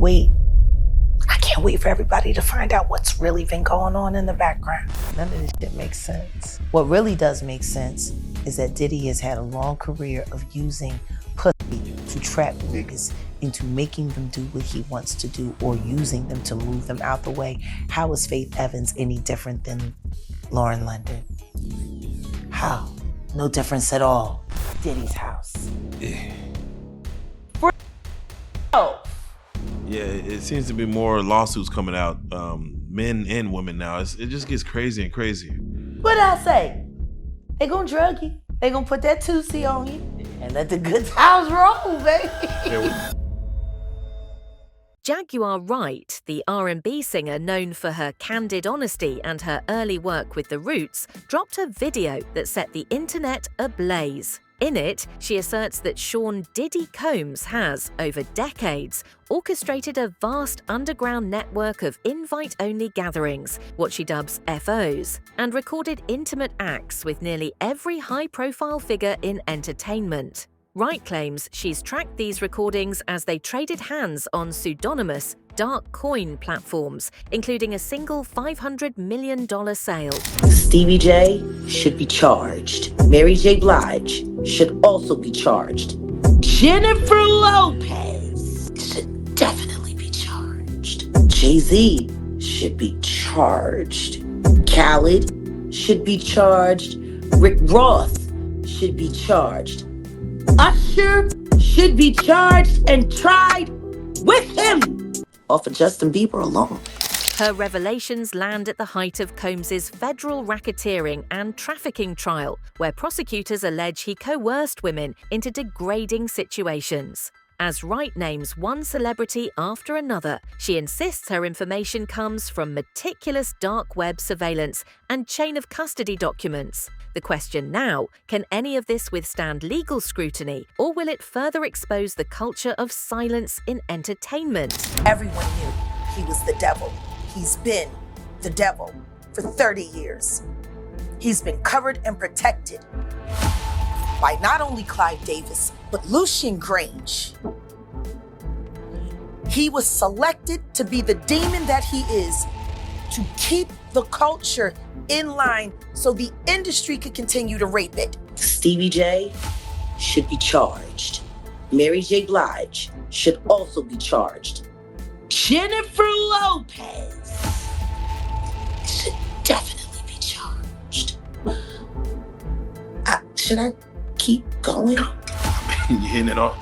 wait. I can't wait for everybody to find out what's really been going on in the background. None of this shit makes sense. What really does make sense is that Diddy has had a long career of using pussy to trap niggas into making them do what he wants to do or using them to move them out the way. How is Faith Evans any different than Lauren London? How? No difference at all. Diddy's house. Yeah. Yeah, it seems to be more lawsuits coming out, men and women now. It just gets crazy and crazy. What I say? They gonna drug you. They gonna put that 2C on you and let the good times roll, baby. Yeah, Jaguar Wright, the R&B singer known for her candid honesty and her early work with The Roots, dropped a video that set the internet ablaze. In it, she asserts that Sean Diddy Combs has, over decades, orchestrated a vast underground network of invite-only gatherings, what she dubs FOs, and recorded intimate acts with nearly every high-profile figure in entertainment. Wright claims she's tracked these recordings as they traded hands on pseudonymous, dark coin platforms, including a single $500 million sale. Stevie J should be charged. Mary J. Blige should also be charged. Jennifer Lopez should definitely be charged. Jay-Z should be charged. Khaled should be charged. Rick Ross should be charged. Usher should be charged and tried with him off of Justin Bieber alone. Her revelations land at the height of Combs's federal racketeering and trafficking trial, where prosecutors allege he coerced women into degrading situations. As Wright names one celebrity after another, she insists her information comes from meticulous dark web surveillance and chain of custody documents. The question now, can any of this withstand legal scrutiny, or will it further expose the culture of silence in entertainment? Everyone knew he was the devil. He's been the devil for 30 years. He's been covered and protected by not only Clive Davis, but Lucian Grange. He was selected to be the demon that he is, to keep the culture in line so the industry could continue to rape it. Stevie J should be charged. Mary J. Blige should also be charged. Jennifer Lopez should definitely be charged. Should I keep going? You're hitting it off.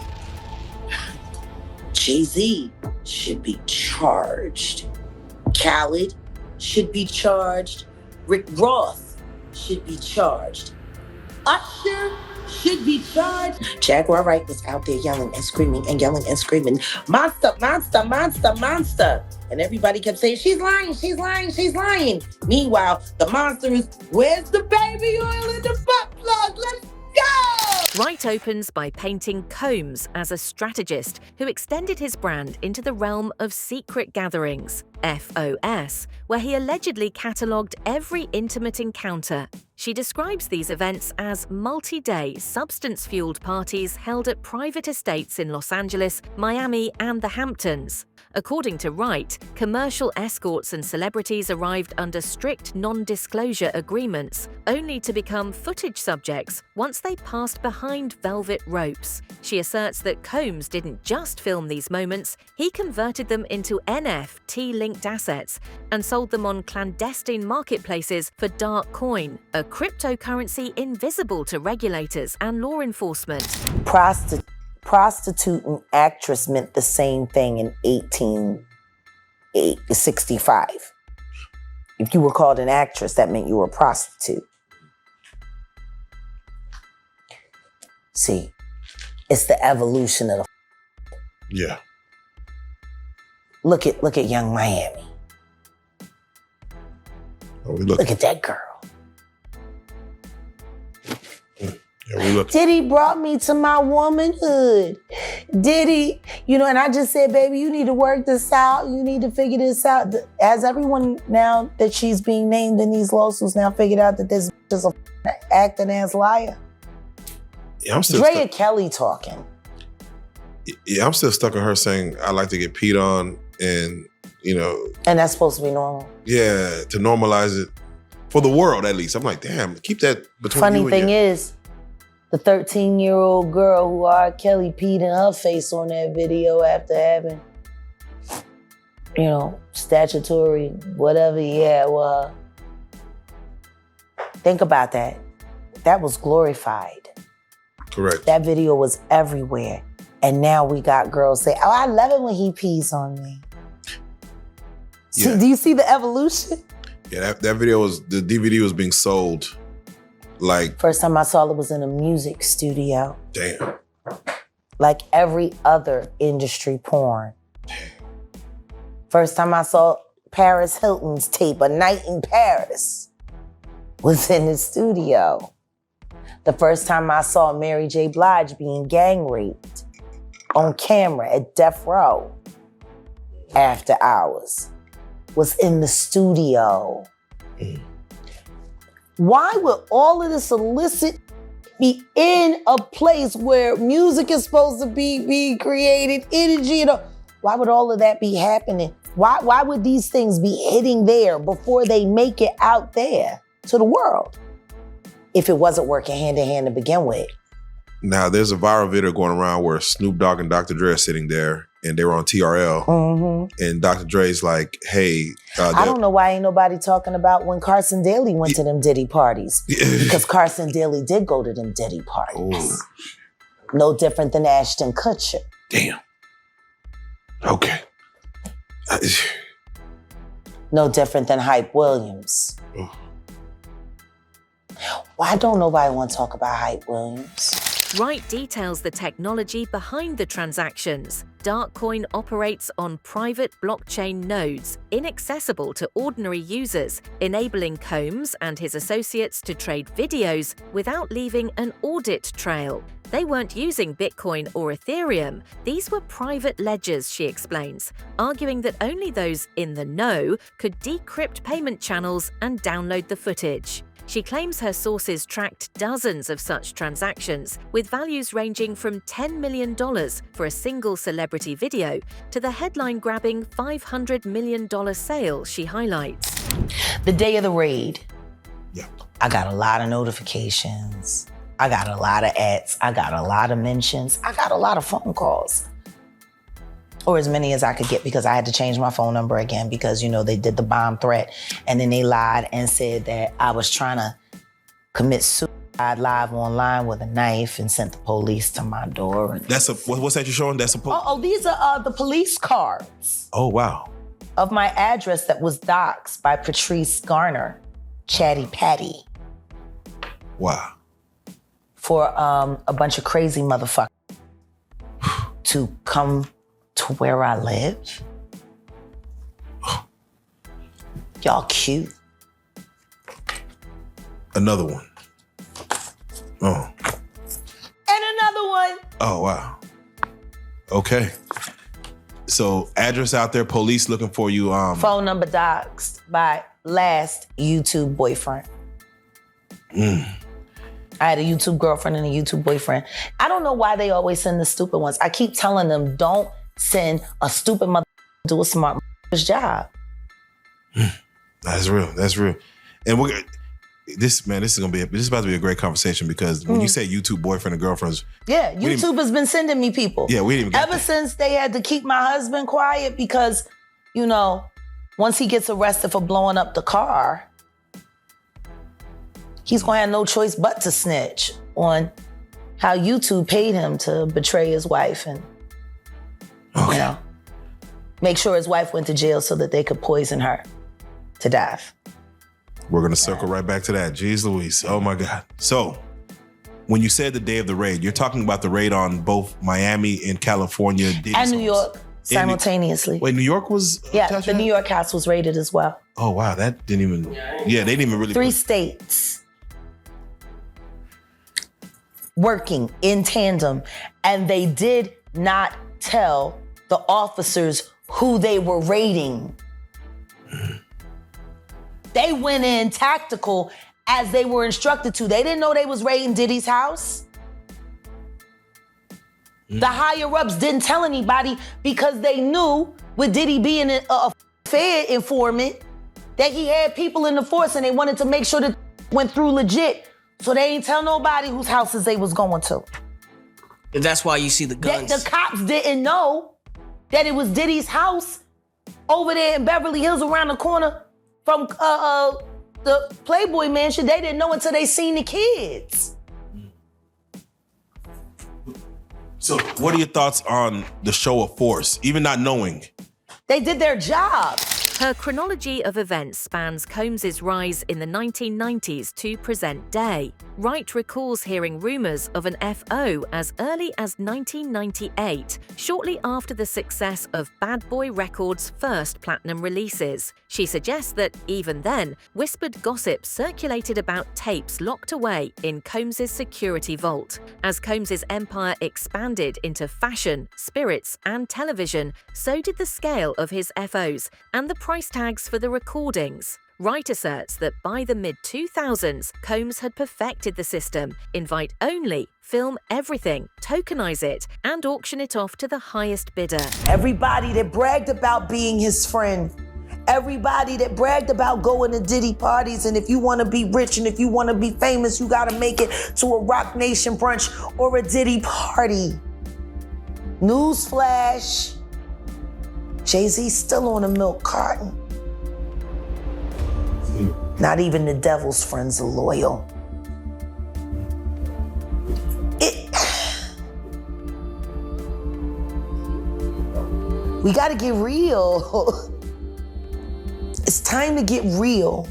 Jay-Z should be charged. Khaled should be charged. Rick Ross should be charged. Usher should be charged. Jaguar Wright was out there yelling and screaming and yelling and screaming, monster, monster, monster, monster. And everybody kept saying, she's lying, she's lying, she's lying. Meanwhile, the monster is, where's the baby oil in the butt plug? Let's go! Wright opens by painting Combs as a strategist who extended his brand into the realm of secret gatherings, FOS, where he allegedly catalogued every intimate encounter. She describes these events as multi-day, substance-fueled parties held at private estates in Los Angeles, Miami, and the Hamptons. According to Wright, commercial escorts and celebrities arrived under strict non-disclosure agreements, only to become footage subjects once they passed behind velvet ropes. She asserts that Combs didn't just film these moments, he converted them into NFT-linked assets and sold them on clandestine marketplaces for dark coin, a cryptocurrency invisible to regulators and law enforcement. Prostitute and actress meant the same thing in 1865. If you were called an actress, that meant you were a prostitute. See, it's the evolution of the. Yeah. Look at Young Miami. Look at that girl. Diddy brought me to my womanhood. Diddy, and I just said, baby, you need to work this out. You need to figure this out. Has everyone now that she's being named in these lawsuits now figured out that this is a acting ass liar? Yeah, I'm still Drea Kelly talking. Yeah, I'm still stuck on her saying I like to get peed on, and And that's supposed to be normal. yeah, to normalize it for the world at least. I'm like, damn, keep that between Funny you and thing is, the 13-year-old girl who R. Kelly peed in her face on that video after having, statutory, whatever, well, think about that. That was glorified. Correct. That video was everywhere. And now we got girls say, oh, I love it when he pees on me. Yeah. So, do you see the evolution? Yeah, that video the DVD was being sold like... First time I saw it was in a music studio. Damn. Like every other industry porn. First time I saw Paris Hilton's tape, A Night in Paris, was in the studio. The first time I saw Mary J. Blige being gang raped on camera at Death Row after hours was in the studio. Why would all of this illicit be in a place where music is supposed to be being created, energy, why would all of that be happening? Why would these things be hitting there before they make it out there to the world? If it wasn't working hand in hand to begin with. Now, there's a viral video going around where Snoop Dogg and Dr. Dre are sitting there and they were on TRL. Mm-hmm. And Dr. Dre's like, hey. I don't know why ain't nobody talking about when Carson Daly went to them Diddy parties. Because Carson Daly did go to them Diddy parties. Oh. No different than Ashton Kutcher. Damn. Okay. No different than Hype Williams. Oh. Why don't nobody want to talk about Hype Williams? Wright details the technology behind the transactions. Darkcoin operates on private blockchain nodes, inaccessible to ordinary users, enabling Combs and his associates to trade videos without leaving an audit trail. They weren't using Bitcoin or Ethereum. These were private ledgers, she explains, arguing that only those in the know could decrypt payment channels and download the footage. She claims her sources tracked dozens of such transactions, with values ranging from $10 million for a single celebrity video to the headline-grabbing $500 million sale she highlights. The day of the raid, I got a lot of notifications. I got a lot of ads. I got a lot of mentions. I got a lot of phone calls. Or as many as I could get because I had to change my phone number again because, they did the bomb threat and then they lied and said that I was trying to commit suicide live online with a knife and sent the police to my door. What's that you're showing? These are the police cards. Oh, wow. Of my address that was doxxed by Patrice Garner, Chatty Patty. Wow. For a bunch of crazy motherfuckers to come to where I live. Y'all cute. Another one. Oh. And another one. Oh, wow. Okay. So address out there, police looking for you. Phone number doxxed by last YouTube boyfriend. I had a YouTube girlfriend and a YouTube boyfriend. I don't know why they always send the stupid ones. I keep telling them, don't send a stupid mother to do a smart mother's job. That's real. That's real. And this is about to be a great conversation because when you say YouTube boyfriend and girlfriends. Yeah, YouTube has been sending me people. Yeah, we didn't even Ever since they had to keep my husband quiet because, once he gets arrested for blowing up the car, he's gonna have no choice but to snitch on how YouTube paid him to betray his wife and make sure his wife went to jail so that they could poison her to death. We're gonna circle right back to that. Jeez Louise. Oh my God. So when you said the day of the raid, you're talking about the raid on both Miami and California. Diddy's and New York simultaneously. Wait, New York was? Yeah, the New York house was raided as well. Oh wow, that didn't even, they didn't even really. 3 states working in tandem, and they did not tell the officers who they were raiding. They went in tactical as they were instructed to. They didn't know they was raiding Diddy's house. The higher-ups didn't tell anybody because they knew, with Diddy being a Fed informant, that he had people in the force and they wanted to make sure that went through legit. So they ain't tell nobody whose houses they was going to. And that's why you see the guns. The cops didn't know that it was Diddy's house over there in Beverly Hills around the corner from the Playboy Mansion. They didn't know until they seen the kids. So what are your thoughts on the show of force, even not knowing? They did their job. Her chronology of events spans Combs's rise in the 1990s to present day. Wright recalls hearing rumors of an FO as early as 1998, shortly after the success of Bad Boy Records' first platinum releases. She suggests that, even then, whispered gossip circulated about tapes locked away in Combs's security vault. As Combs's empire expanded into fashion, spirits, and television, so did the scale of his FOs and the price tags for the recordings. Wright asserts that by the mid-2000s, Combs had perfected the system: invite only, film everything, tokenize it, and auction it off to the highest bidder. Everybody that bragged about being his friend, everybody that bragged about going to Diddy parties, and if you want to be rich and if you want to be famous, you got to make it to a Rock Nation brunch or a Diddy party. Newsflash, Jay-Z's still on a milk carton. Not even the devil's friends are loyal. We gotta get real. It's time to get real.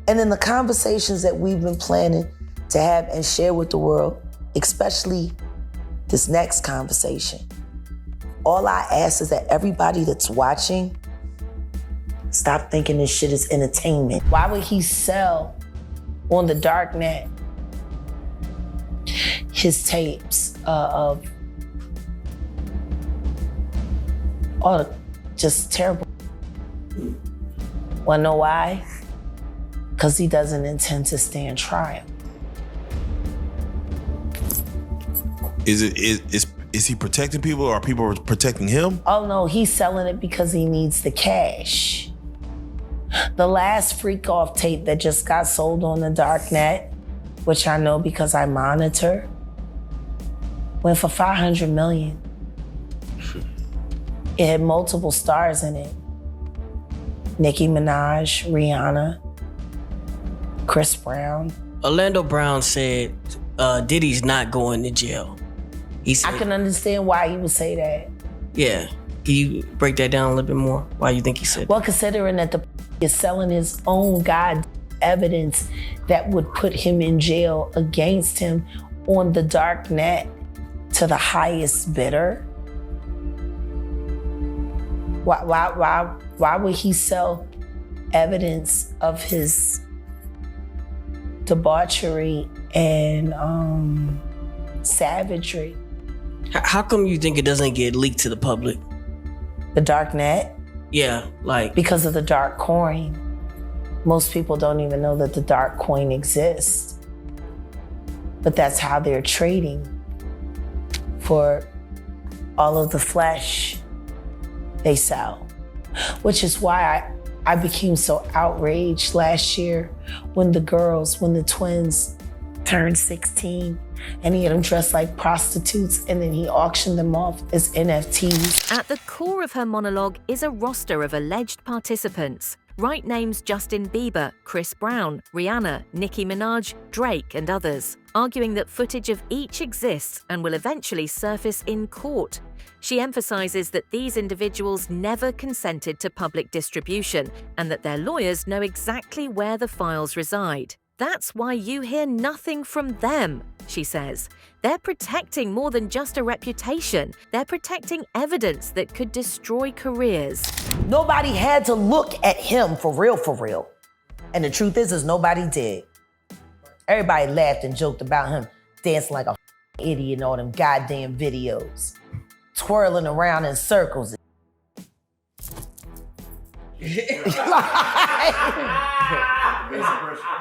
And in the conversations that we've been planning to have and share with the world, especially this next conversation, all I ask is that everybody that's watching, stop thinking this shit is entertainment. Why would he sell on the Darknet his tapes of all just terrible? Wanna know why? Because he doesn't intend to stand trial. Is he protecting people, or are people protecting him? Oh no, he's selling it because he needs the cash. The last freak off tape that just got sold on the Darknet, which I know because I monitor, went for $500 million. It had multiple stars in it. Nicki Minaj, Rihanna, Chris Brown. Orlando Brown said Diddy's not going to jail. He said, I can understand why he would say that. Yeah. Can you break that down a little bit more? Why you think he said Well, considering that the is selling his own god evidence that would put him in jail against him on the Darknet to the highest bidder. Why would he sell evidence of his debauchery and savagery? How come you think it doesn't get leaked to the public? The Darknet? Yeah, like... Because of the dark coin. Most people don't even know that the dark coin exists. But that's how they're trading for all of the flesh they sell. Which is why I became so outraged last year when the twins turned 16 and he had them dressed like prostitutes and then he auctioned them off as NFTs. At the core of her monologue is a roster of alleged participants. Wright names Justin Bieber, Chris Brown, Rihanna, Nicki Minaj, Drake, and others, arguing that footage of each exists and will eventually surface in court. She emphasizes that these individuals never consented to public distribution and that their lawyers know exactly where the files reside. That's why you hear nothing from them, she says. They're protecting more than just a reputation. They're protecting evidence that could destroy careers. Nobody had to look at him for real. And the truth is nobody did. Everybody laughed and joked about him dancing like a idiot in all them goddamn videos, twirling around in circles.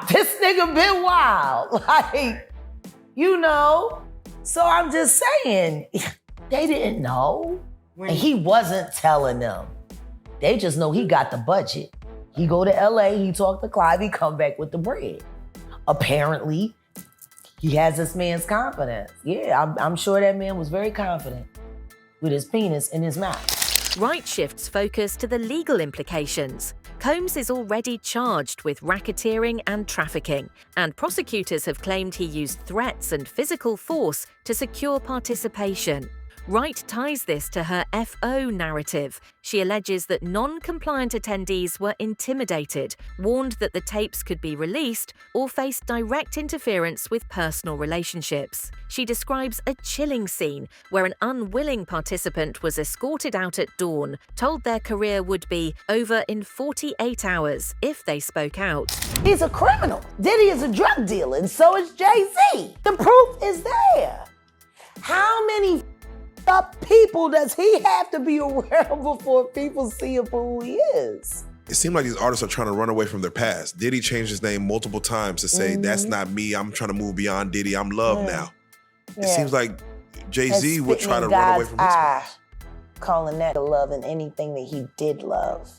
This nigga been wild. Like, you know, So I'm just saying, they didn't know. And he wasn't telling them. They just know he got the budget. He go to LA, he talk to Clive, he come back with the bread. Apparently, he has this man's confidence. Yeah, I'm sure that man was very confident with his penis in his mouth. Wright shifts focus to the legal implications. Combs is already charged with racketeering and trafficking, and prosecutors have claimed he used threats and physical force to secure participation. Wright ties this to her FO narrative. She alleges that non-compliant attendees were intimidated, warned that the tapes could be released, or faced direct interference with personal relationships. She describes a chilling scene where an unwilling participant was escorted out at dawn, told their career would be over in 48 hours if they spoke out. He's a criminal. Diddy is a drug dealer, and so is Jay-Z. The proof is there. How many up people does he have to be around before people see him for who he is? It seems like these artists are trying to run away from their past. Diddy changed his name multiple times to say, that's not me, I'm trying to move beyond Diddy, I'm Love now. It seems like Jay-Z would try to run away from his past. Calling that love and anything that he did love.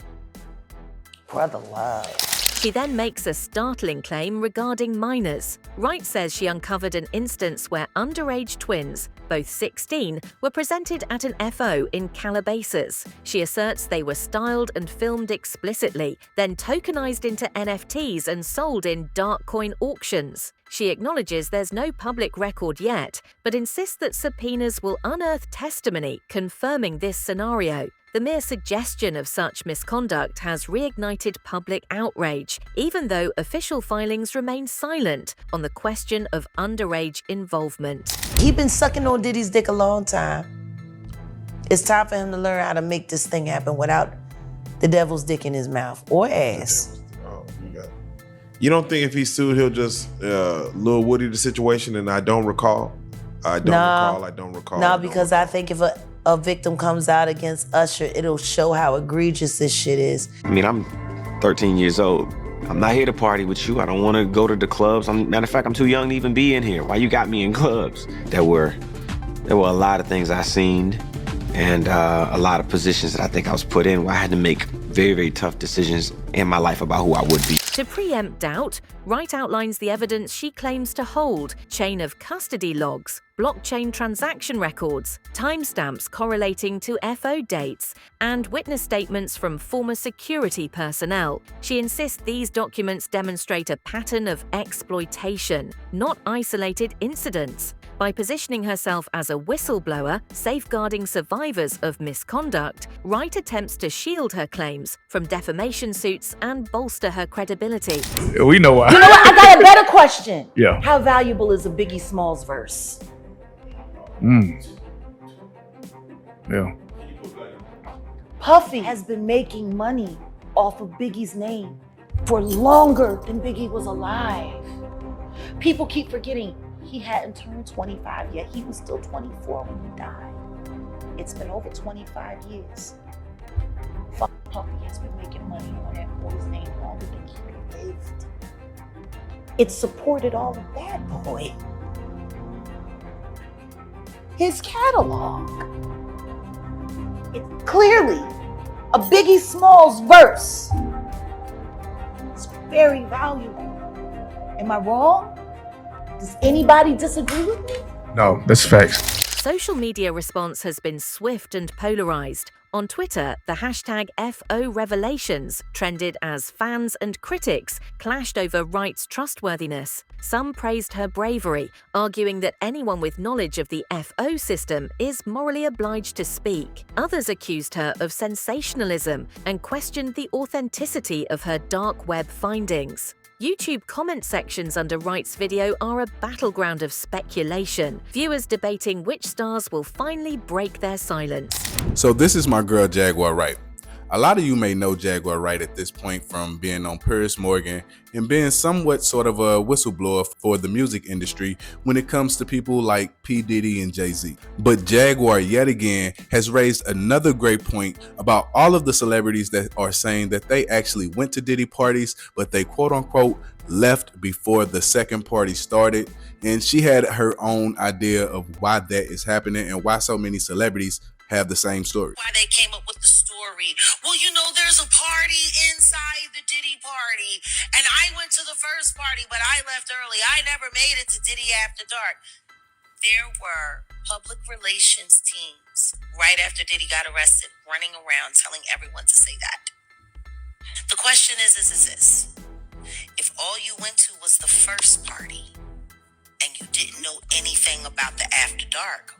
Brother love. She then makes a startling claim regarding minors. Wright says she uncovered an instance where underage twins, both 16, were presented at an FO in Calabasas. She asserts they were styled and filmed explicitly, then tokenized into NFTs and sold in dark coin auctions. She acknowledges there's no public record yet, but insists that subpoenas will unearth testimony confirming this scenario. The mere suggestion of such misconduct has reignited public outrage, even though official filings remain silent on the question of underage involvement. He's been sucking on Diddy's dick a long time. It's time for him to learn how to make this thing happen without the devil's dick in his mouth or ass. You don't think if he sued, he'll just Lil Woody the situation and I don't recall? I don't recall. No, because I think if a victim comes out against Usher, it'll show how egregious this shit is. I mean, I'm 13 years old. I'm not here to party with you. I don't want to go to the clubs. Matter of fact, I'm too young to even be in here. Why you got me in clubs? There were a lot of things I seen and a lot of positions that I think I was put in where I had to make very, very tough decisions in my life about who I would be. To preempt doubt, Wright outlines the evidence she claims to hold: chain of custody logs, blockchain transaction records, timestamps correlating to FO dates, and witness statements from former security personnel. She insists these documents demonstrate a pattern of exploitation, not isolated incidents. By positioning herself as a whistleblower, safeguarding survivors of misconduct, Wright attempts to shield her claims from defamation suits and bolster her credibility. We know why. You know what? I got a better question. Yeah. How valuable is a Biggie Smalls verse? Yeah. Puffy has been making money off of Biggie's name for longer than Biggie was alive. People keep forgetting he hadn't turned 25 yet. He was still 24 when he died. It's been over 25 years. Puffy has been making money on that boy's name longer than he lived. It supported all of that boy. His catalog. It's clearly a Biggie Smalls verse. It's very valuable. Am I wrong? Does anybody disagree with me? No, that's facts. Social media response has been swift and polarized. On Twitter, the hashtag #FORevelations trended as fans and critics clashed over Wright's trustworthiness. Some praised her bravery, arguing that anyone with knowledge of the FO system is morally obliged to speak. Others accused her of sensationalism and questioned the authenticity of her dark web findings. YouTube comment sections under Wright's video are a battleground of speculation, viewers debating which stars will finally break their silence. So this is my girl Jaguar Wright. A lot of you may know Jaguar Wright at this point from being on Piers Morgan and being somewhat sort of a whistleblower for the music industry when it comes to people like P. Diddy and Jay-Z. But Jaguar yet again has raised another great point about all of the celebrities that are saying that they actually went to Diddy parties, but they quote unquote left before the second party started, and she had her own idea of why that is happening and why so many celebrities have the same story. Why they came up with the story. Well, you know, there's a party inside the Diddy party, and I went to the first party, but I left early. I never made it to Diddy After Dark. There were public relations teams right after Diddy got arrested running around telling everyone to say that. The question is this. If all you went to was the first party and you didn't know anything about the After Dark,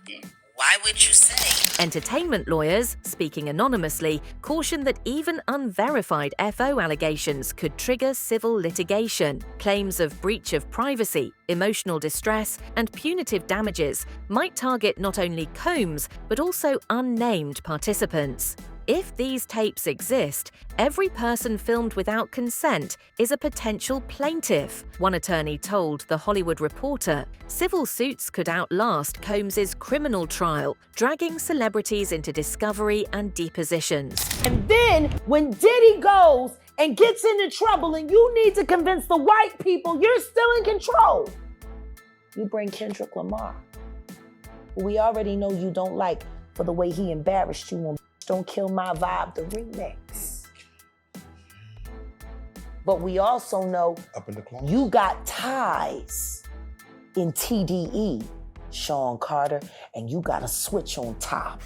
why would you say? Entertainment lawyers, speaking anonymously, caution that even unverified FO allegations could trigger civil litigation. Claims of breach of privacy, emotional distress, and punitive damages might target not only Combs, but also unnamed participants. If these tapes exist, every person filmed without consent is a potential plaintiff, one attorney told The Hollywood Reporter. Civil suits could outlast Combs's criminal trial, dragging celebrities into discovery and depositions. And then when Diddy goes and gets into trouble and you need to convince the white people you're still in control, you bring Kendrick Lamar, who we already know you don't like for the way he embarrassed you on Don't Kill My Vibe, the remix. But we also know you got ties in TDE, Sean Carter, and you got a switch on top.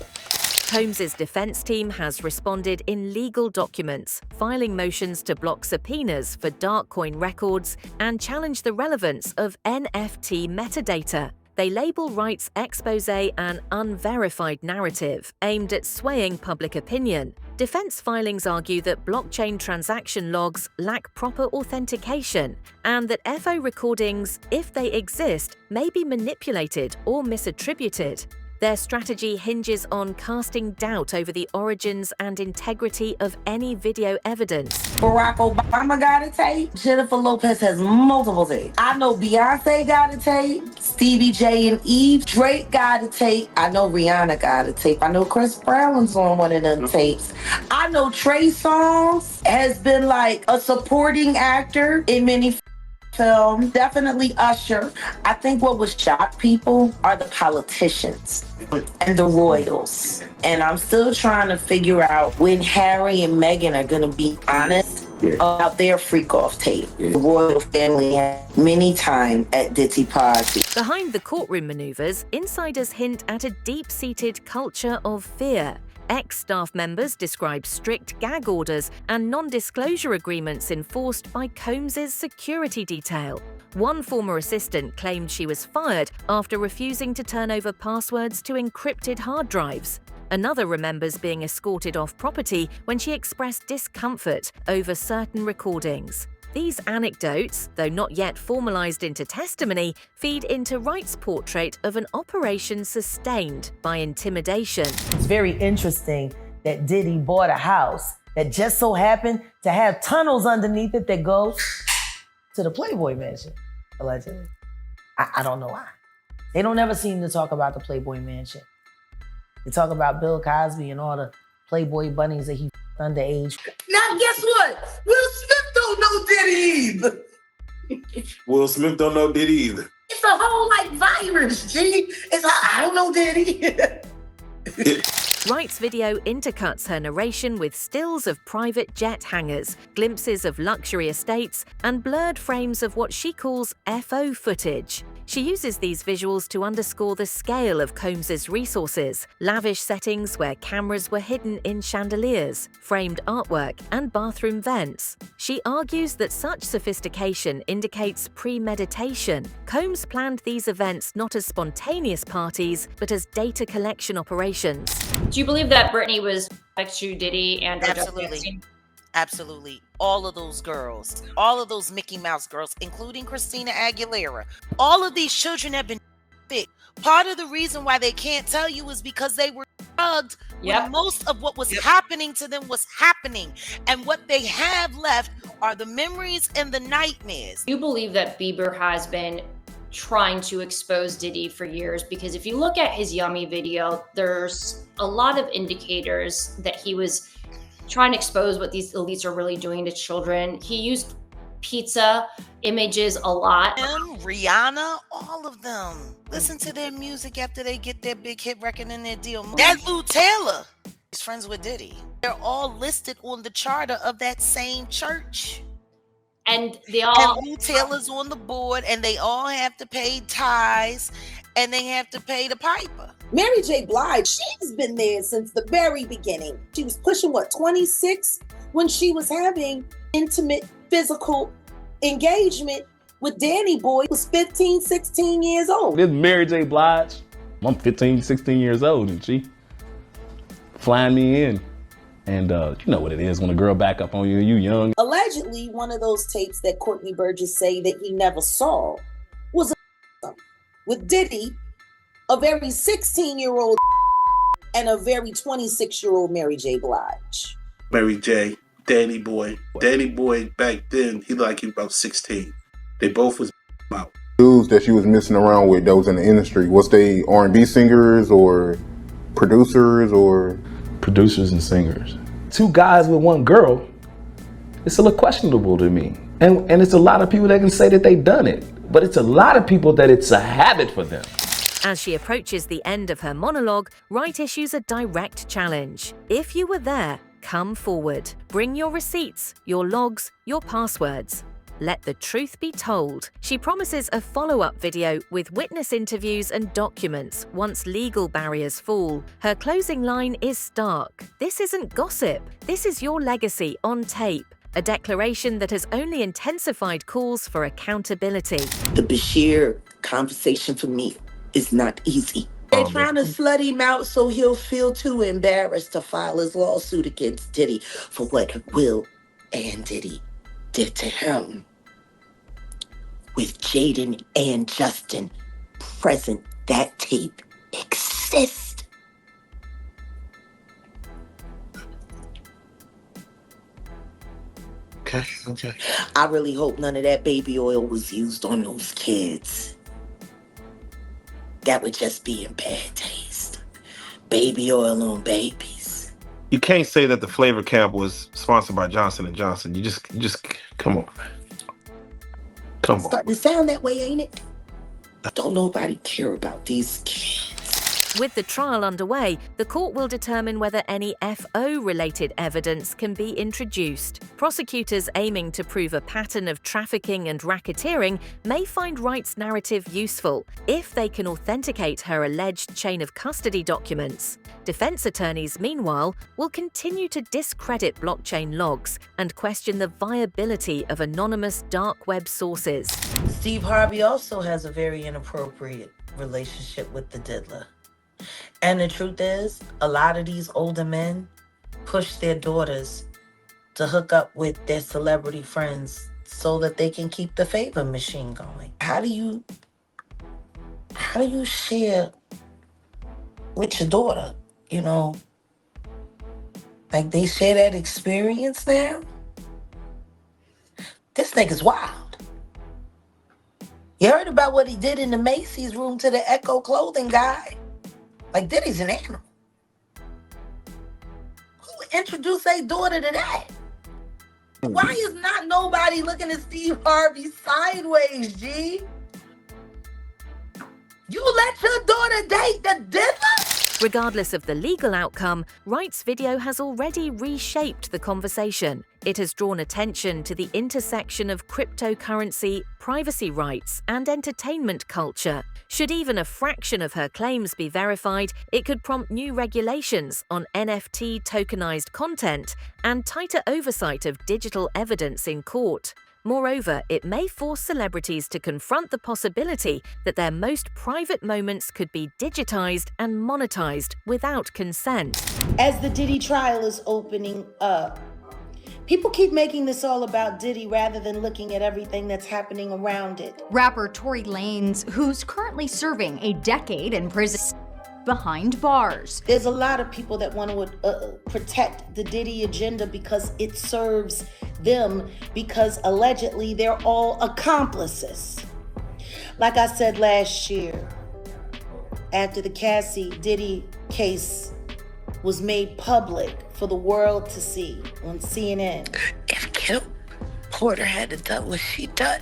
Combs's defense team has responded in legal documents, filing motions to block subpoenas for dark coin records and challenge the relevance of NFT metadata. They label Wright's expose an unverified narrative aimed at swaying public opinion. Defense filings argue that blockchain transaction logs lack proper authentication and that FO recordings, if they exist, may be manipulated or misattributed. Their strategy hinges on casting doubt over the origins and integrity of any video evidence. Barack Obama got a tape. Jennifer Lopez has multiple tapes. I know Beyonce got a tape. Stevie J and Eve. Drake got a tape. I know Rihanna got a tape. I know Chris Brown's on one of them tapes. I know Trey Songz has been like a supporting actor in many film, definitely Usher. I think what would shock people are the politicians and the royals. And I'm still trying to figure out when Harry and Meghan are going to be honest about their freak-off tape. The royal family had many times at Diddy party. Behind the courtroom maneuvers, insiders hint at a deep-seated culture of fear. Ex-staff members describe strict gag orders and non-disclosure agreements enforced by Combs's security detail. One former assistant claimed she was fired after refusing to turn over passwords to encrypted hard drives. Another remembers being escorted off property when she expressed discomfort over certain recordings. These anecdotes, though not yet formalized into testimony, feed into Wright's portrait of an operation sustained by intimidation. It's very interesting that Diddy bought a house that just so happened to have tunnels underneath it that go to the Playboy Mansion, allegedly. I don't know why. They don't ever seem to talk about the Playboy Mansion. They talk about Bill Cosby and all the Playboy bunnies that he underage. Now guess what? Will Smith don't know Diddy either. Will Smith don't know Diddy either. It's a whole like virus, G. It's like, I don't know Diddy. Wright's video intercuts her narration with stills of private jet hangars, glimpses of luxury estates, and blurred frames of what she calls FO footage. She uses these visuals to underscore the scale of Combs's resources, lavish settings where cameras were hidden in chandeliers, framed artwork, and bathroom vents. She argues that such sophistication indicates premeditation. Combs planned these events not as spontaneous parties, but as data collection operations. Do you believe that Britney was to Diddy and Absolutely. Absolutely. All of those girls, all of those Mickey Mouse girls, including Christina Aguilera, all of these children have been big. Part of the reason why they can't tell you is because they were drugged when most of what was happening to them was happening. And what they have left are the memories and the nightmares. Do you believe that Bieber has been trying to expose Diddy for years? Because if you look at his Yummy video, there's a lot of indicators that he was trying to expose what these elites are really doing to children. He used pizza images a lot. Rihanna, all of them. Listen to their music after they get their big hit record in their deal. That Lou Taylor is friends with Diddy. They're all listed on the charter of that same church. And they all... And Lou Taylor's on the board, and they all have to pay tithes, and they have to pay the piper. Mary J. Blige, she's been there since the very beginning. She was pushing, 26? When she was having intimate physical engagement with Danny Boy, who was 15, 16 years old. This Mary J. Blige, I'm 15, 16 years old, and she flying me in. And you know what it is when a girl back up on you, you young. Allegedly, one of those tapes that Courtney Burgess say that he never saw was with Diddy, a very 16-year-old and a very 26-year-old Mary J. Blige. Mary J, Danny Boy. Danny Boy back then, he was about 16. They both was out. Dudes that she was messing around with that was in the industry, was they R&B singers or producers or? Producers and singers. Two guys with one girl, it's a little questionable to me. And it's a lot of people that can say that they've done it, but it's a lot of people that it's a habit for them. As she approaches the end of her monologue, Wright issues a direct challenge. If you were there, come forward. Bring your receipts, your logs, your passwords. Let the truth be told. She promises a follow-up video with witness interviews and documents once legal barriers fall. Her closing line is stark. This isn't gossip. This is your legacy on tape. A declaration that has only intensified calls for accountability. The Bashir conversation for me is not easy. They're trying to slut him out so he'll feel too embarrassed to file his lawsuit against Diddy for what Will and Diddy did to him. With Jaden and Justin present, that tape exists. Okay. I really hope none of that baby oil was used on those kids. That would just be in bad taste. Baby oil on babies. You can't say that the flavor camp was sponsored by Johnson & Johnson. You just come on. Come on. Starting to sound that way, ain't it? Don't nobody care about these kids. With the trial underway, the court will determine whether any FO-related evidence can be introduced. Prosecutors aiming to prove a pattern of trafficking and racketeering may find Wright's narrative useful if they can authenticate her alleged chain of custody documents. Defense attorneys, meanwhile, will continue to discredit blockchain logs and question the viability of anonymous dark web sources. Steve Harvey also has a very inappropriate relationship with the diddler. And the truth is, a lot of these older men push their daughters to hook up with their celebrity friends so that they can keep the favor machine going. How do you share with your daughter, you know? Like they share that experience now? This nigga's wild. You heard about what he did in the Macy's room to the Echo clothing guy? Like, Diddy's an animal. Who introduced their daughter to that? Why is not nobody looking at Steve Harvey sideways, G? You let your daughter date the diddler? Regardless of the legal outcome, Wright's video has already reshaped the conversation. It has drawn attention to the intersection of cryptocurrency, privacy rights, and entertainment culture. Should even a fraction of her claims be verified, it could prompt new regulations on NFT tokenized content and tighter oversight of digital evidence in court. Moreover, it may force celebrities to confront the possibility that their most private moments could be digitized and monetized without consent. As the Diddy trial is opening up, people keep making this all about Diddy rather than looking at everything that's happening around it. Rapper Tory Lanez, who's currently serving a decade in prison behind bars. There's a lot of people that want to protect the Diddy agenda because it serves them, because allegedly they're all accomplices. Like I said last year, after the Cassie Diddy case was made public for the world to see on CNN. If Kim Porter hadn't done what she'd done,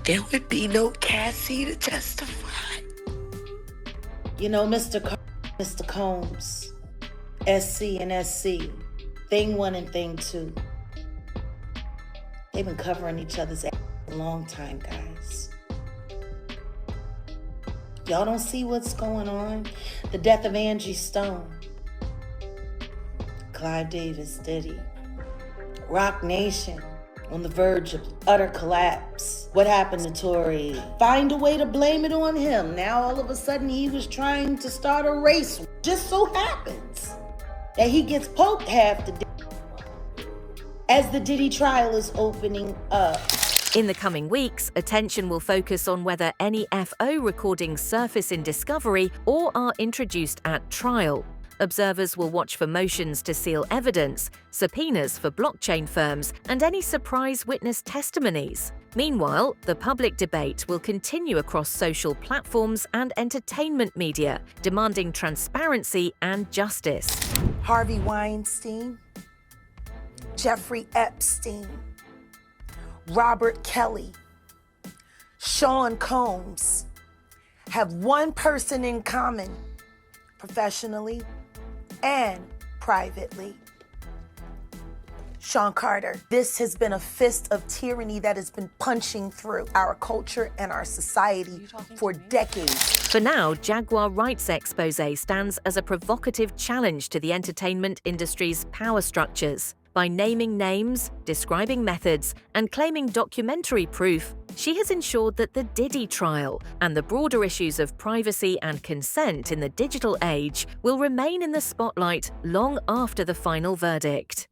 there would be no Cassie to testify. You know, Mr. Combs, SC and SC, thing 1 and thing 2. They've been covering each other's ass a long time, guys. Y'all don't see what's going on? The death of Angie Stone, Clive Davis, Diddy, Rock Nation on the verge of utter collapse. What happened to Tory? Find a way to blame it on him. Now all of a sudden he was trying to start a race. Just so happens that he gets poked half the day as the Diddy trial is opening up. In the coming weeks, attention will focus on whether any FO recordings surface in discovery or are introduced at trial. Observers will watch for motions to seal evidence, subpoenas for blockchain firms, and any surprise witness testimonies. Meanwhile, the public debate will continue across social platforms and entertainment media, demanding transparency and justice. Harvey Weinstein, Jeffrey Epstein, Robert Kelly, Sean Combs have one person in common, professionally and privately. Sean Carter. This has been a fist of tyranny that has been punching through our culture and our society for decades. For now, Jaguar Wright's expose stands as a provocative challenge to the entertainment industry's power structures. By naming names, describing methods, and claiming documentary proof, she has ensured that the Diddy trial and the broader issues of privacy and consent in the digital age will remain in the spotlight long after the final verdict.